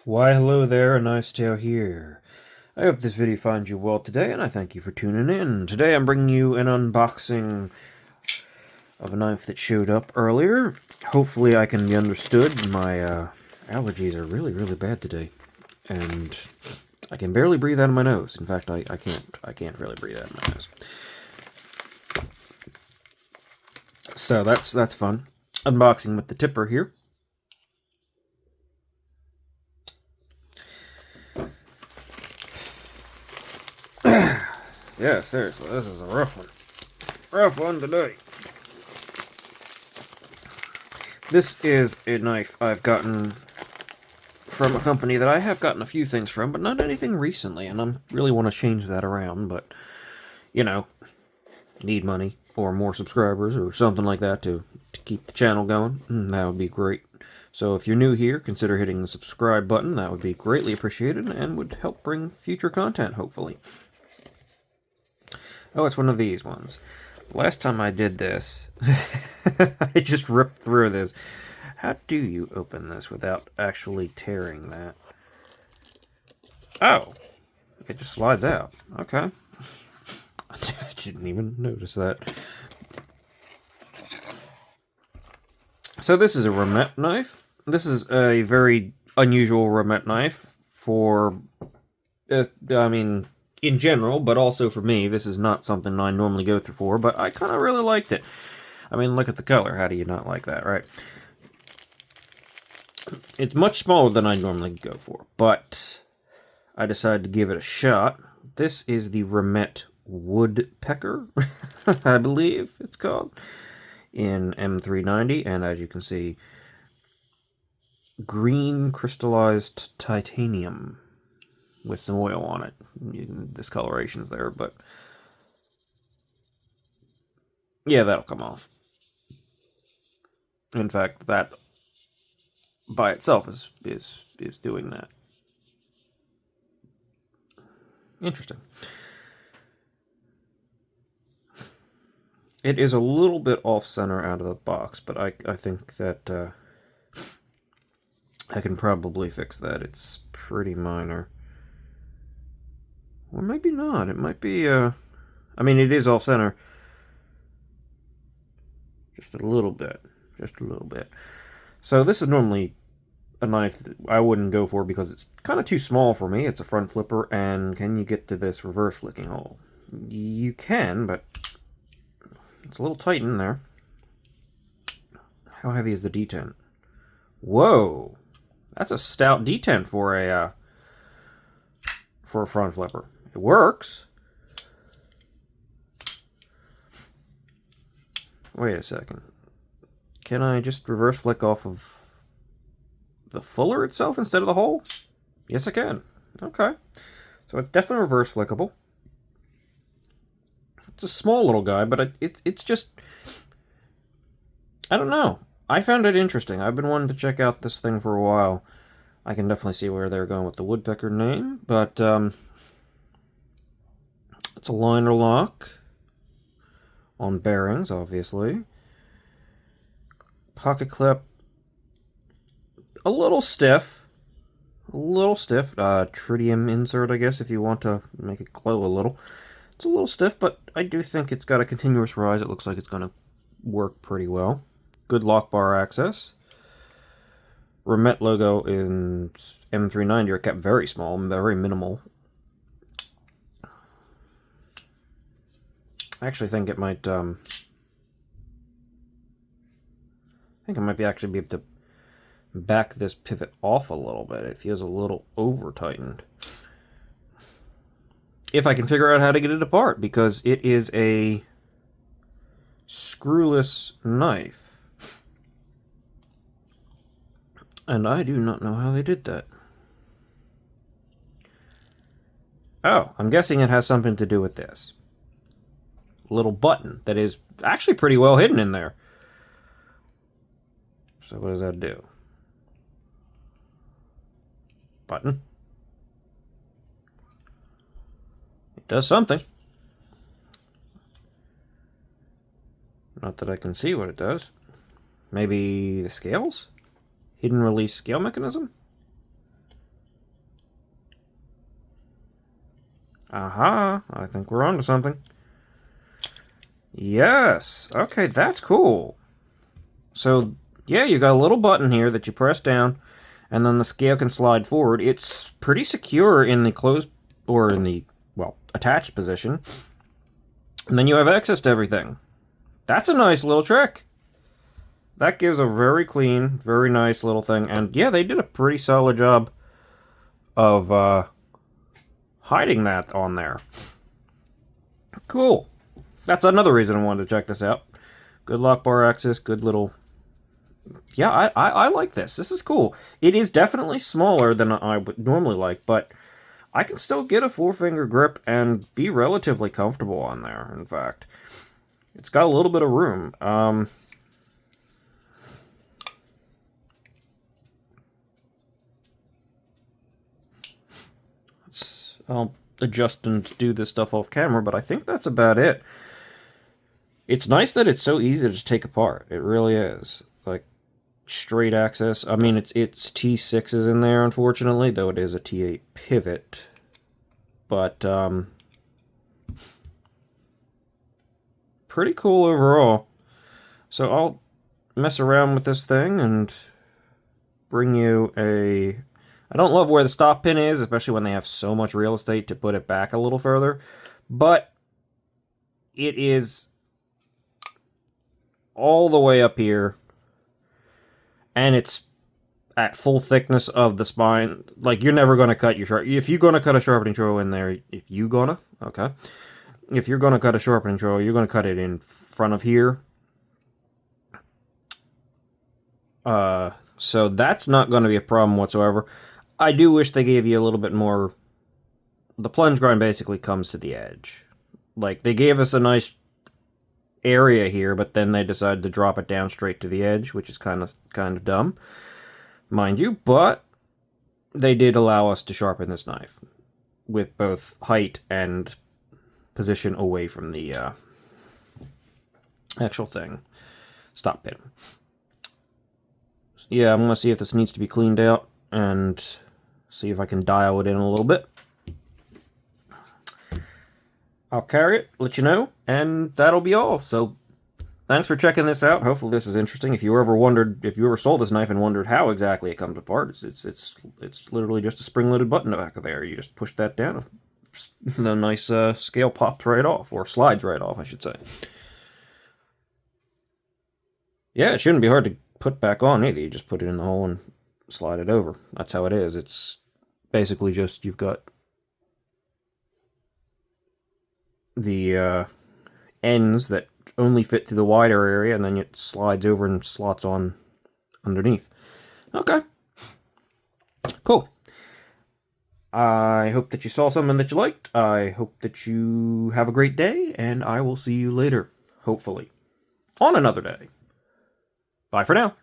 Why, hello there, a nice tale here. I hope this video finds you well today, and I thank you for tuning in. Today I'm bringing you an unboxing of a knife that showed up earlier. Hopefully I can be understood. My allergies are really, really bad today, and I can barely breathe out of my nose. In fact, I can't really breathe out of my nose. So that's fun. Unboxing with the tipper here. Yeah, seriously, this is a rough one. Rough one today. This is a knife I've gotten from a company that I have gotten a few things from, but not anything recently, and I really want to change that around, but, you know, need money, or more subscribers, or something like that to keep the channel going. That would be great. So if you're new here, consider hitting the subscribe button. That would be greatly appreciated, and would help bring future content, hopefully. Oh, it's one of these ones. Last time I did this, I just ripped through this. How do you open this without actually tearing that? Oh, it just slides out. Okay. I didn't even notice that. So this is a Remette knife. This is a very unusual Remette knife for, I mean, in general, but also for me. This is not something I normally go through for, but I kind of really liked it. I mean, look at the color. How do you not like that, right? It's much smaller than I normally go for, but I decided to give it a shot. This is the Remette Woodpecker, I believe it's called, in M390, and as you can see, green crystallized titanium with some oil on it. Discoloration's there, but yeah, that'll come off. In fact, that by itself is doing that. Interesting. It is a little bit off center out of the box, but I think that I can probably fix that. It's pretty minor. Or maybe not. It might be, I mean, it is off center. Just a little bit. Just a little bit. So this is normally a knife that I wouldn't go for because it's kind of too small for me. It's a front flipper, and can you get to this reverse flicking hole? You can, but it's a little tight in there. How heavy is the detent? Whoa! That's a stout detent for a front flipper. It works. Wait a second. Can I just reverse flick off of the fuller itself instead of the hole? Yes, I can. Okay. So it's definitely reverse flickable. It's a small little guy, but it's just... I don't know. I found it interesting. I've been wanting to check out this thing for a while. I can definitely see where they're going with the Woodpecker name, but it's a liner lock on bearings, obviously. Pocket clip, a little stiff. A little stiff. Tritium insert, I guess, if you want to make it glow a little. It's a little stiff, but I do think it's got a continuous rise. It looks like it's going to work pretty well. Good lock bar access. Remette logo in M390 are kept very small, very minimal. I actually think it might, I think I might be actually be able to back this pivot off a little bit. It feels a little over tightened. If I can figure out how to get it apart, because it is a screwless knife. And I do not know how they did that. Oh, I'm guessing it has something to do with this. Little button that is actually pretty well hidden in there. So what does that do? Button. It does something. Not that I can see what it does. Maybe the scales? Hidden release scale mechanism? Aha, I think we're onto something. Yes, okay, that's cool. So, yeah, you got a little button here that you press down, and then the scale can slide forward. It's pretty secure in the closed, or in the, well, attached position. And then you have access to everything. That's a nice little trick. That gives a very clean, very nice little thing. And yeah, they did a pretty solid job of hiding that on there. Cool. That's another reason I wanted to check this out. Good lock bar access, good little... Yeah, I like this. This is cool. It is definitely smaller than I would normally like, but I can still get a 4-finger grip and be relatively comfortable on there, in fact. It's got a little bit of room. I'll adjust and do this stuff off camera, but I think that's about it. It's nice that it's so easy to take apart. It really is. Like, straight access. I mean, it's T6s in there, unfortunately, though it is a T8 pivot. But, pretty cool overall. So I'll mess around with this thing and bring you a... I don't love where the stop pin is, especially when they have so much real estate to put it back a little further. But it is all the way up here. And it's at full thickness of the spine. Like, you're never going to cut your sharp... If you're going to cut a sharpening tool in there, if you're going to cut a sharpening tool, you're going to cut it in front of here. So that's not going to be a problem whatsoever. I do wish they gave you a little bit more... The plunge grind basically comes to the edge. Like, they gave us a nice area here, but then they decided to drop it down straight to the edge, which is kind of dumb, mind you, but they did allow us to sharpen this knife with both height and position away from the actual thing. Stop pin. Yeah, I'm going to see if this needs to be cleaned out and see if I can dial it in a little bit. I'll carry it, let you know, and that'll be all. So, thanks for checking this out. Hopefully this is interesting. If you ever saw this knife and wondered how exactly it comes apart, it's literally just a spring-loaded button back there. You just push that down, the nice scale pops right off, or slides right off, I should say. Yeah, it shouldn't be hard to put back on either. You just put it in the hole and slide it over. That's how it is. It's basically just, you've got the ends that only fit through the wider area, and then it slides over and slots on underneath. Okay. Cool. I hope that you saw something that you liked. I hope that you have a great day, and I will see you later, hopefully, on another day. Bye for now.